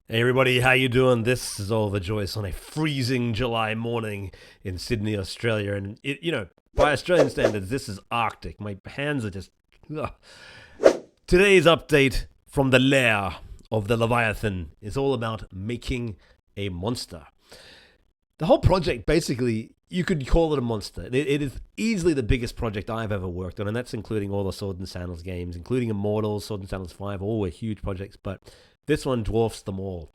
Hey everybody, how you doing? This is Oliver Joyce on a freezing July morning in Sydney, Australia, and by Australian standards, this is Arctic. My hands are just. Ugh. Today's update from the Lair of the Leviathan is all about making a monster. The whole project, basically, you could call it a monster. It is easily the biggest project I've ever worked on, and that's including all the Sword and Sandals games, including Immortals, Sword and Sandals 5, all were huge projects, but this one dwarfs them all.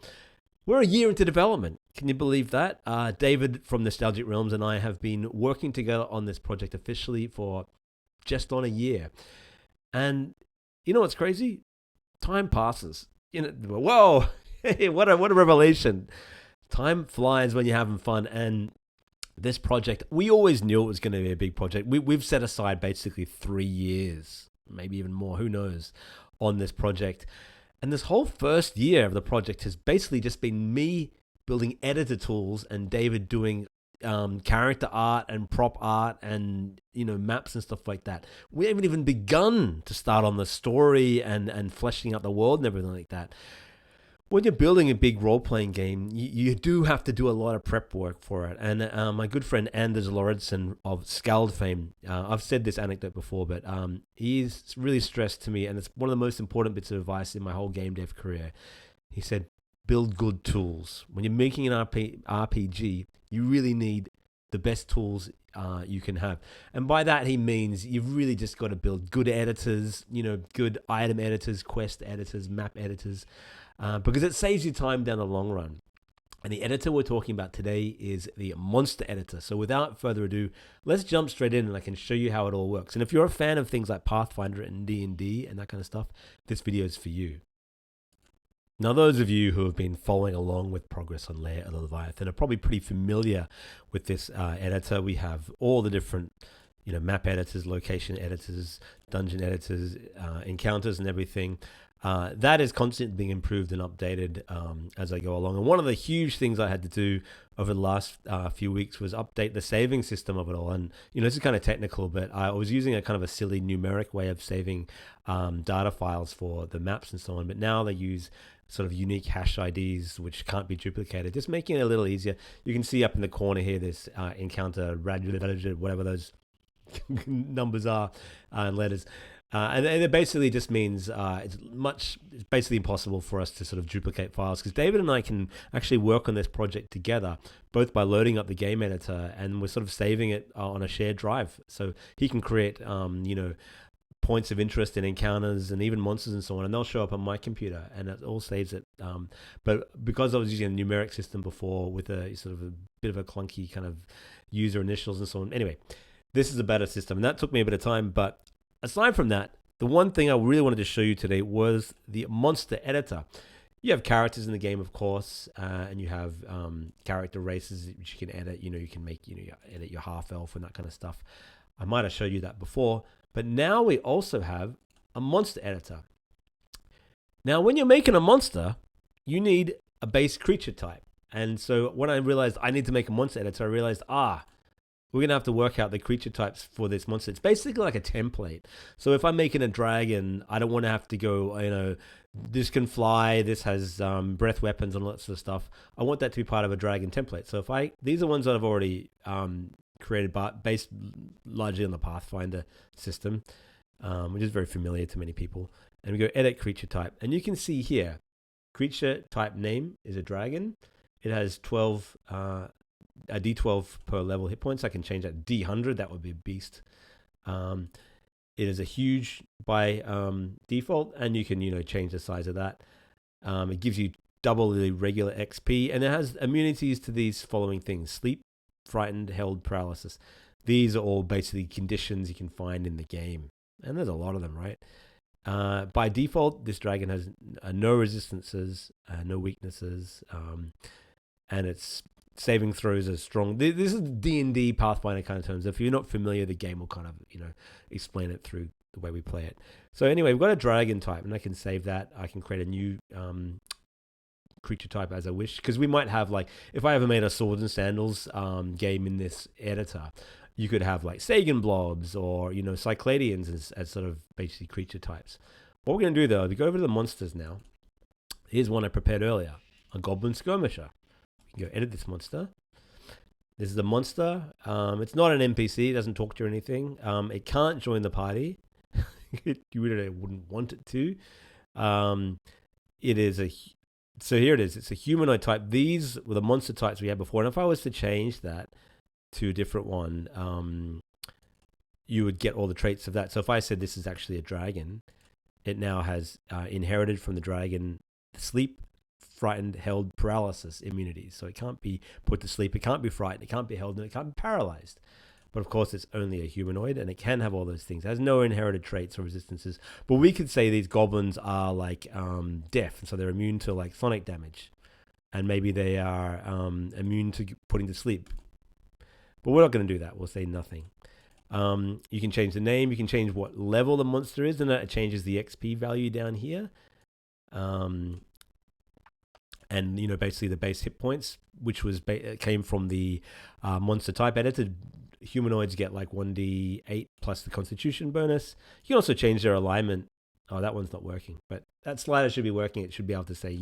We're a year into development. Can you believe that? David from Nostalgic Realms and I have been working together on this project officially for just on a year. And you know what's crazy? Time passes. Whoa, what a revelation. Time flies when you're having fun. And this project, we always knew it was going to be a big project. We've set aside basically 3 years, maybe even more, who knows, on this project. And this whole first year of the project has basically just been me building editor tools and David doing character art and prop art and maps and stuff like that. We haven't even begun to start on the story and fleshing out the world and everything like that. When you're building a big role-playing game, you do have to do a lot of prep work for it. And my good friend Anders Lauritsen of Scald fame, I've said this anecdote before, but he's really stressed to me, and it's one of the most important bits of advice in my whole game dev career. He said, build good tools. When you're making an RPG, you really need the best tools you can have. And by that, he means you've really just got to build good editors, good item editors, quest editors, map editors, because it saves you time down the long run. And the editor we're talking about today is the monster editor. So without further ado, let's jump straight in and I can show you how it all works. And if you're a fan of things like Pathfinder and D&D and that kind of stuff, this video is for you. Now, those of you who have been following along with progress on Lair of the Leviathan are probably pretty familiar with this editor. We have all the different map editors, location editors, dungeon editors, encounters and everything. That is constantly being improved and updated as I go along. And one of the huge things I had to do over the last few weeks was update the saving system of it all. And, this is kind of technical, but I was using a kind of a silly numeric way of saving data files for the maps and so on. But now they use sort of unique hash IDs, which can't be duplicated, just making it a little easier. You can see up in the corner here, this encounter, whatever those numbers are and letters. And it basically just means it's basically impossible for us to sort of duplicate files, because David and I can actually work on this project together, both by loading up the game editor and we're sort of saving it on a shared drive. So he can create, points of interest in encounters and even monsters and so on, and they'll show up on my computer and it all saves it. But because I was using a numeric system before with a sort of a bit of a clunky kind of user initials and so on. Anyway, this is a better system, and that took me a bit of time, but aside from that, the one thing I really wanted to show you today was the monster editor. You have characters in the game, of course, and you have character races which you can edit. You can make, edit your half-elf and that kind of stuff. I might have showed you that before, but now we also have a monster editor. Now, when you're making a monster, you need a base creature type. And so when I realized I need to make a monster editor, I realized, we're going to have to work out the creature types for this monster. It's basically like a template. So if I'm making a dragon, I don't want to have to go, this can fly, this has breath weapons and all that sort of stuff. I want that to be part of a dragon template. So these are ones that I've already created, based largely on the Pathfinder system, which is very familiar to many people. And we go edit creature type. And you can see here, creature type name is a dragon. It has 12... a D12 per level hit points. I can change that to D100. That would be a beast. It is a huge by default, and you can change the size of that. It gives you double the regular XP, and it has immunities to these following things: sleep, frightened, held, paralysis. These are all basically conditions you can find in the game, and there's a lot of them, right? By default, this dragon has no resistances, no weaknesses, and it's saving throws are strong. This is D&D Pathfinder kind of terms. If you're not familiar, the game will kind of, explain it through the way we play it. So anyway, we've got a dragon type, and I can save that. I can create a new creature type as I wish, because we might have, like, if I ever made a Swords and Sandals game in this editor, you could have like Sagan blobs or, Cycladians as sort of basically creature types. What we're going to do though, if we go over to the monsters now, here's one I prepared earlier. a goblin skirmisher. You can go edit this monster. This is a monster. It's not an NPC. It doesn't talk to you or anything. It can't join the party. You really wouldn't want it to. It is a... So here it is. It's a humanoid type. These were the monster types we had before. And if I was to change that to a different one, you would get all the traits of that. So if I said this is actually a dragon, it now has inherited from the dragon sleep, frightened, held, paralysis immunities. So it can't be put to sleep, it can't be frightened, it can't be held, and it can't be paralyzed. But of course, it's only a humanoid, and it can have all those things. It has no inherited traits or resistances. But we could say these goblins are like deaf, and so they're immune to like sonic damage. And maybe they are immune to putting to sleep. But we're not going to do that. We'll say nothing. You can change the name. You can change what level the monster is, and it changes the XP value down here. And basically the base hit points, which was came from the monster type editor. Humanoids get like 1d8 plus the Constitution bonus. You can also change their alignment. Oh, that one's not working, but that slider should be working. It should be able to say,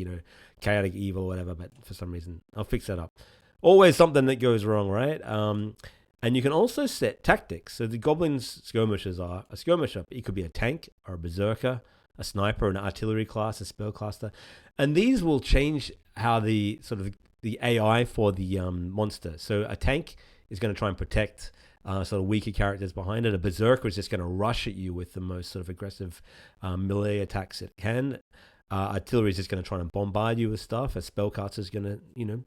chaotic evil or whatever, but for some reason, I'll fix that up. Always something that goes wrong, right? And you can also set tactics. So the goblins skirmishers are a skirmisher. It could be a tank or a berserker, a sniper, an artillery class, a spellcaster. And these will change how the AI for the monster. So a tank is going to try and protect sort of weaker characters behind it. A berserker is just going to rush at you with the most sort of aggressive melee attacks it can. Artillery is just going to try and bombard you with stuff. A spellcaster is going to,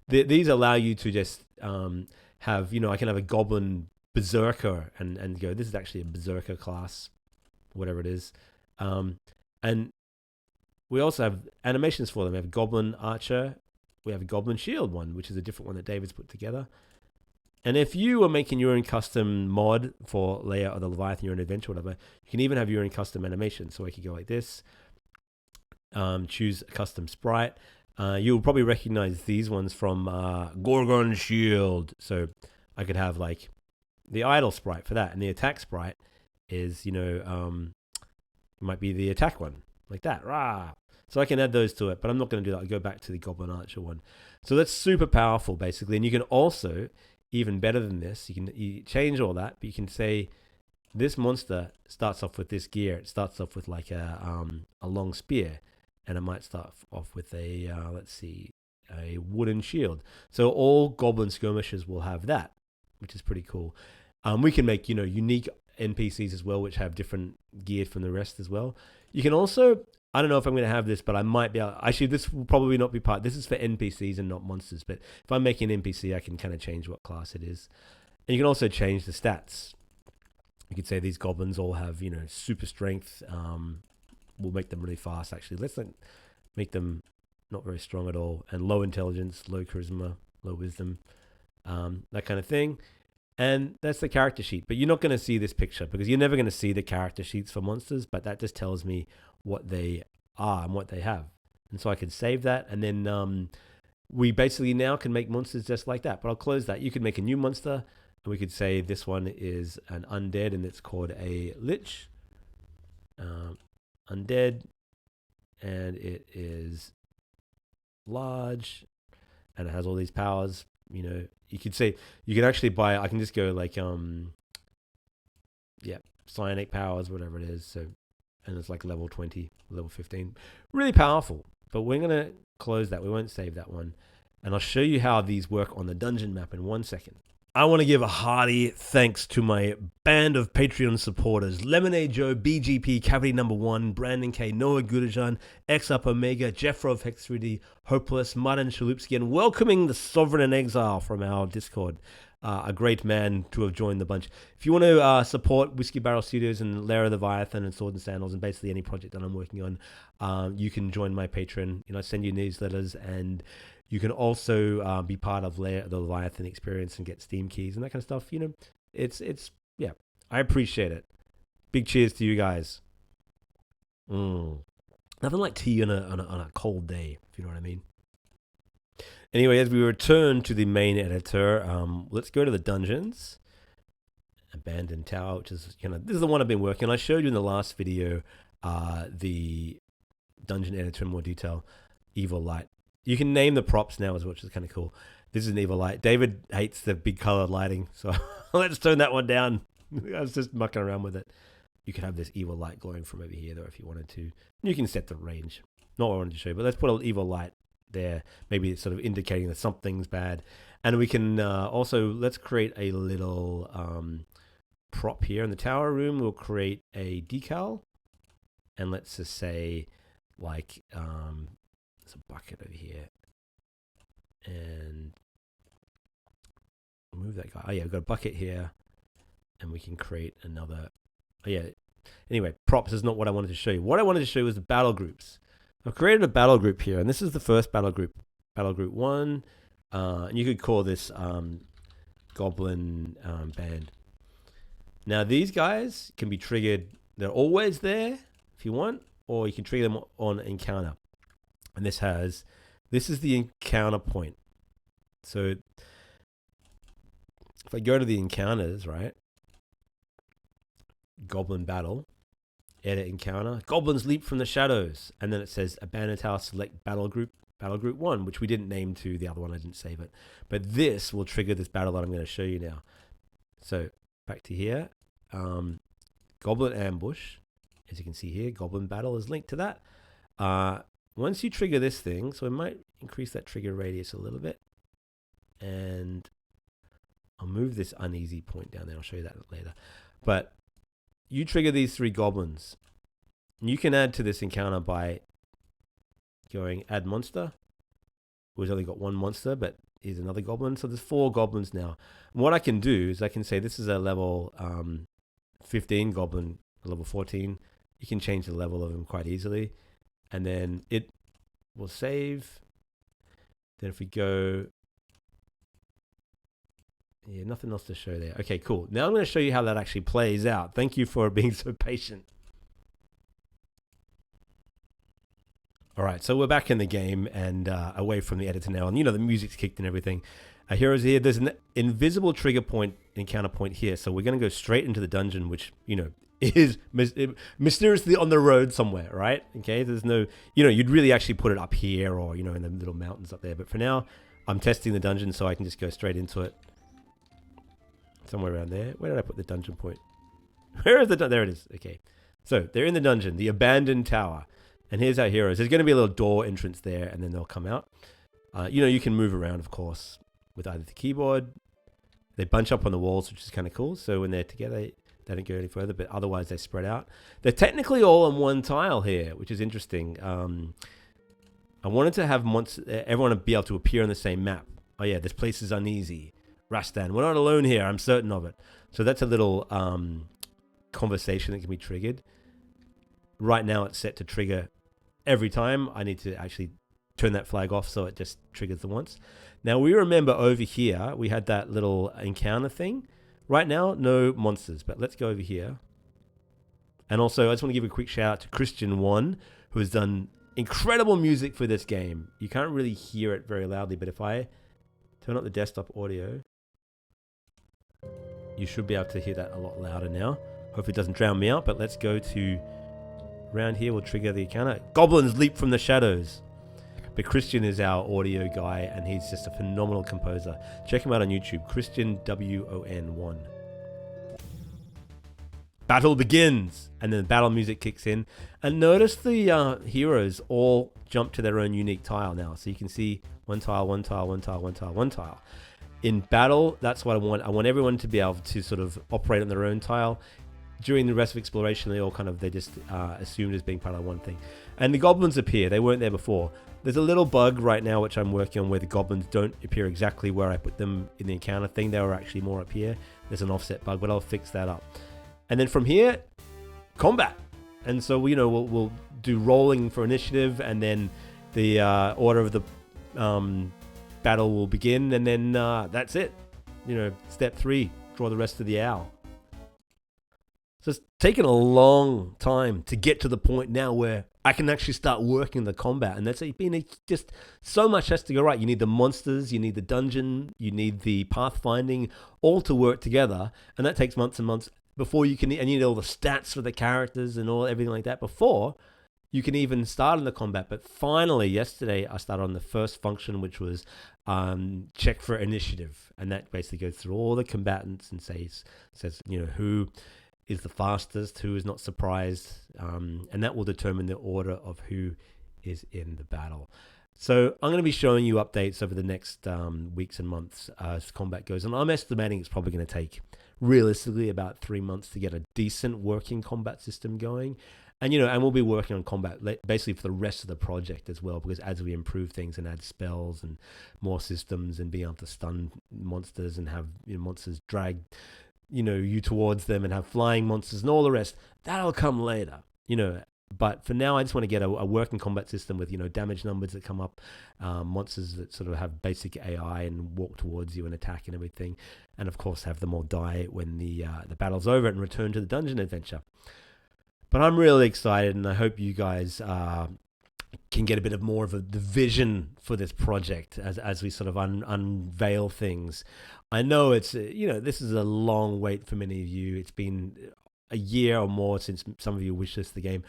these allow you to just have, I can have a goblin berserker and go, this is actually a berserker class, whatever it is. And we also have animations for them. We have goblin archer. We have a goblin shield one, which is a different one that David's put together. And if you are making your own custom mod for Lair or the Leviathan, your own adventure, whatever, you can even have your own custom animation. So I could go like this, choose a custom sprite. You'll probably recognize these ones from Gorgon Shield. So I could have like the idle sprite for that. And the attack sprite is, it might be the attack one, like that. Rah! So I can add those to it, but I'm not going to do that. I'll go back to the Goblin Archer one. So that's super powerful, basically. And you can also, even better than this, you change all that, but you can say this monster starts off with this gear. It starts off with like a long spear, and it might start off with a, a wooden shield. So all Goblin skirmishers will have that, which is pretty cool. We can make, unique NPCs as well, which have different gear from the rest as well. You can also, I don't know if I'm going to have this, but I might be able, actually this will probably not be this is for NPCs and not monsters, but if I'm making an NPC, I can kind of change what class it is. And you can also change the stats. You could say these goblins all have, super strength. We'll make them really fast, actually. Let's make them not very strong at all. And low intelligence, low charisma, low wisdom, that kind of thing. And that's the character sheet. But you're not going to see this picture because you're never going to see the character sheets for monsters. But that just tells me what they are and what they have. And so I can save that. And then we basically now can make monsters just like that. But I'll close that. You could make a new monster. And we could say this one is an undead and it's called a lich. Undead. And it is large. And it has all these powers. You could say, you can actually buy, I can just go like, psionic powers, whatever it is. So, and it's like level 20, level 15. Really powerful. But we're going to close that. We won't save that one. And I'll show you how these work on the dungeon map in 1 second. I want to give a hearty thanks to my band of Patreon supporters. Lemonade Joe, BGP, Cavity Number 1, Brandon K, Noah Gudajan, X Up Omega, Jeffro of Hex 3D, Hopeless, Martin Shalupski, and welcoming the Sovereign in Exile from our Discord. A great man to have joined the bunch. If you want to support Whiskeybarrel Studios and Lair of the Leviathan and Sword and Sandals and basically any project that I'm working on, you can join my Patreon. I send you newsletters, and you can also be part of Lair, the Leviathan experience and get Steam keys and that kind of stuff. It's I appreciate it. Big cheers to you guys. Nothing like tea on a cold day, if you know what I mean. Anyway, as we return to the main editor, let's go to the dungeons. Abandoned Tower, which is, this is the one I've been working on. I showed you in the last video the dungeon editor in more detail. evil light. You can name the props now as well, which is kind of cool. This is an evil light. David hates the big colored lighting, so let's turn that one down. I was just mucking around with it. You could have this evil light glowing from over here, though, if you wanted to. You can set the range. Not what I wanted to show you, but let's put an evil light there. Maybe it's sort of indicating that something's bad. And we can also, let's create a little prop here. In the tower room, we'll create a decal. And let's just say, like, there's a bucket over here. And move that guy. Oh, yeah, we've got a bucket here. And we can create another. Oh, yeah. Anyway, props is not what I wanted to show you. What I wanted to show you was the battle groups. I've created a battle group here, and this is the first battle group. Battle group 1. And you could call this Goblin Band. Now, these guys can be triggered. They're always there if you want, or you can trigger them on encounter. And this is the encounter point. So if I go to the encounters, right? Goblin battle, edit encounter, goblins leap from the shadows, and then it says abandoned tower, select battle group 1, which we didn't name to the other one. I didn't save it, but this will trigger this battle that I'm going to show you now. So back to here, goblin ambush, as you can see here, goblin battle is linked to that. Once you trigger this thing, so I might increase that trigger radius a little bit, and I'll move this uneasy point down there. I'll show you that later, but you trigger these 3 goblins. And you can add to this encounter by going add monster. We've only got 1 monster, but here's another goblin. So there's 4 goblins now. And what I can do is I can say this is a level 15 goblin, level 14. You can change the level of them quite easily. And then it will save. Then if we go... Yeah, nothing else to show there. Okay, cool. Now I'm going to show you how that actually plays out. Thank you for being so patient. All right, so we're back in the game and away from the editor now. And you know, the music's kicked and everything. Heroes here. There's an invisible trigger point, encounter point here. So we're going to go straight into the dungeon, which, you know, is mysteriously on the road somewhere, right? Okay, there's no, you know, you'd really actually put it up here or, you know, in the little mountains up there. But for now, I'm testing the dungeon so I can just go straight into it. Somewhere around there. Where did I put the dungeon point? Where is the dungeon? There it is. Okay. So they're in the dungeon, the abandoned tower. And here's our heroes. There's going to be a little door entrance there, and then they'll come out. You know, you can move around, of course, with either the keyboard. They bunch up on the walls, which is kind of cool. So when they're together, they don't go any further, but otherwise they spread out. They're technically all on one tile here, which is interesting. I wanted to have everyone be able to appear on the same map. Oh yeah, this place is uneasy. Rastan, we're not alone here. I'm certain of it. So that's a little conversation that can be triggered. Right now it's set to trigger every time. I need to actually turn that flag off so it just triggers the once. Now we remember over here, we had that little encounter thing. Right now, no monsters, but let's go over here. And also, I just want to give a quick shout out to Christian1, who has done incredible music for this game. You can't really hear it very loudly, but if I turn up the desktop audio, you should be able to hear that a lot louder now. Hopefully it doesn't drown me out, but let's go to around here. We'll trigger the encounter. Goblins leap from the shadows. But Christian is our audio guy, and he's just a phenomenal composer. Check him out on YouTube, Christian WON1. Battle begins, and then the battle music kicks in. And notice the heroes all jump to their own unique tile now. So you can see one tile, one tile, one tile, one tile, one tile. In battle, that's what I want. I want everyone to be able to sort of operate on their own tile. During the rest of exploration, they just assumed as being part of one thing. And the goblins appear. They weren't there before. There's a little bug right now, which I'm working on, where the goblins don't appear exactly where I put them in the encounter thing. They were actually more up here. There's an offset bug, but I'll fix that up. And then from here, combat. And so, you know, we'll do rolling for initiative, and then the order of the battle will begin, and then that's it. You know, step 3, draw the rest of the owl. So it's taken a long time to get to the point now where I can actually start working the combat, and that's been just so much has to go right. You need the monsters, you need the dungeon, you need the pathfinding, all to work together, and that takes months and months before you can. And you need all the stats for the characters and everything like that before You can even start in the combat. But finally, yesterday, I started on the first function, which was check for initiative. And that basically goes through all the combatants and says, who is the fastest, who is not surprised. And that will determine the order of who is in the battle. So I'm going to be showing you updates over the next weeks and months as combat goes. And I'm estimating it's probably going to take, realistically, about 3 months to get a decent working combat system going. And, and we'll be working on combat basically for the rest of the project as well, because as we improve things and add spells and more systems and be able to stun monsters and have monsters drag, you towards them and have flying monsters and all the rest, that'll come later, But for now, I just want to get a working combat system with, damage numbers that come up, monsters that sort of have basic AI and walk towards you and attack and everything. And of course, have them all die when the battle's over and return to the dungeon adventure. But I'm really excited, and I hope you guys can get a bit of more of the vision for this project as we sort of unveil things. I know it's, this is a long wait for many of you. It's been a year or more since some of you wishlist the game.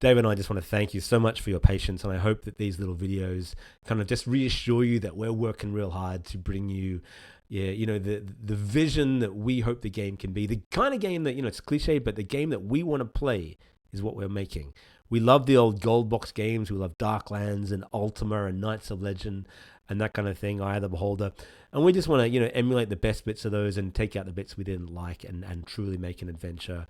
Dave and I just want to thank you so much for your patience, and I hope that these little videos kind of just reassure you that we're working real hard to bring you the vision that we hope the game can be. The kind of game that, it's cliche, but the game that we want to play is what we're making. We love the old gold box games. We love Darklands and Ultima and Knights of Legend and that kind of thing, Eye of the Beholder. And we just want to, emulate the best bits of those and take out the bits we didn't like and truly make an adventure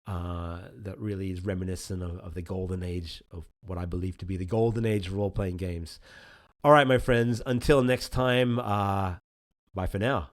that really is reminiscent of the golden age of what I believe to be the golden age of role-playing games. All right, my friends, until next time, bye for now.